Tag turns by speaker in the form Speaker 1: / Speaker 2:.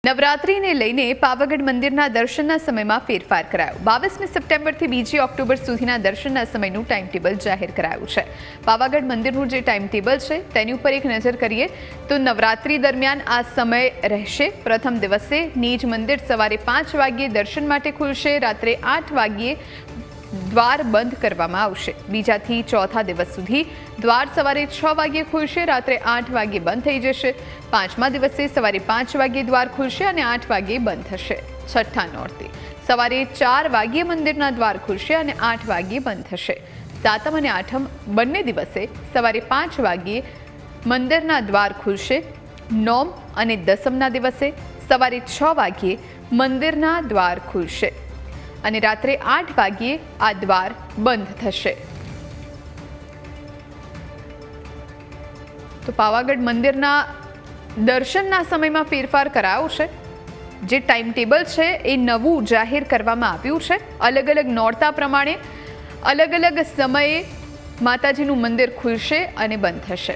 Speaker 1: નવરાત્રિને લઈને પાવાગઢ મંદિરના દર્શનના સમયમાં ફેરફાર કરાયો। 22મી સપ્ટેમ્બરથી 2 ઓક્ટોબર સુધીના દર્શનના સમયનું ટાઈમ ટેબલ જાહેર કરાયું છે। પાવાગઢ મંદિરનું જે ટાઈમ ટેબલ છે તેની ઉપર એક નજર કરીએ તો નવરાત્રિ દરમિયાન આ સમય રહેશે। પ્રથમ દિવસે નિજ મંદિર સવારે 5 વાગ્યે દર્શન માટે ખુલશે, રાત્રે 8 વાગ્યે દ્વાર બંધ કરવામાં આવશે। બીજાથી ચોથા દિવસ સુધી દ્વાર સવારે 6 વાગ્યે ખુલશે, રાત્રે 8 વાગ્યે બંધ થઈ જશે। પાંચમા દિવસે સવારે 5 વાગ્યે દ્વાર ખુલશે અને 8 વાગ્યે બંધ થશે। છઠ્ઠા નોરતે સવારે 4 વાગ્યે મંદિરના દ્વાર ખુલશે અને 8 વાગ્યે બંધ થશે। સાતમ અને આઠમ બંને દિવસે સવારે 5 વાગ્યે મંદિરના દ્વાર ખુલશે। નોમ અને દસમના દિવસે સવારે 6 વાગ્યે મંદિરના દ્વાર ખુલશે અને રાત્રે 8 વાગ્યે આ દ્વાર બંધ થશે। તો પાવાગઢ મંદિરના દર્શનના સમયમાં ફેરફાર કરાયો છે। જે ટાઈમ ટેબલ છે એ નવું જાહેર કરવામાં આવ્યું છે। અલગ અલગ નોરતા પ્રમાણે અલગ અલગ સમયે માતાજીનું મંદિર ખુલશે અને બંધ થશે।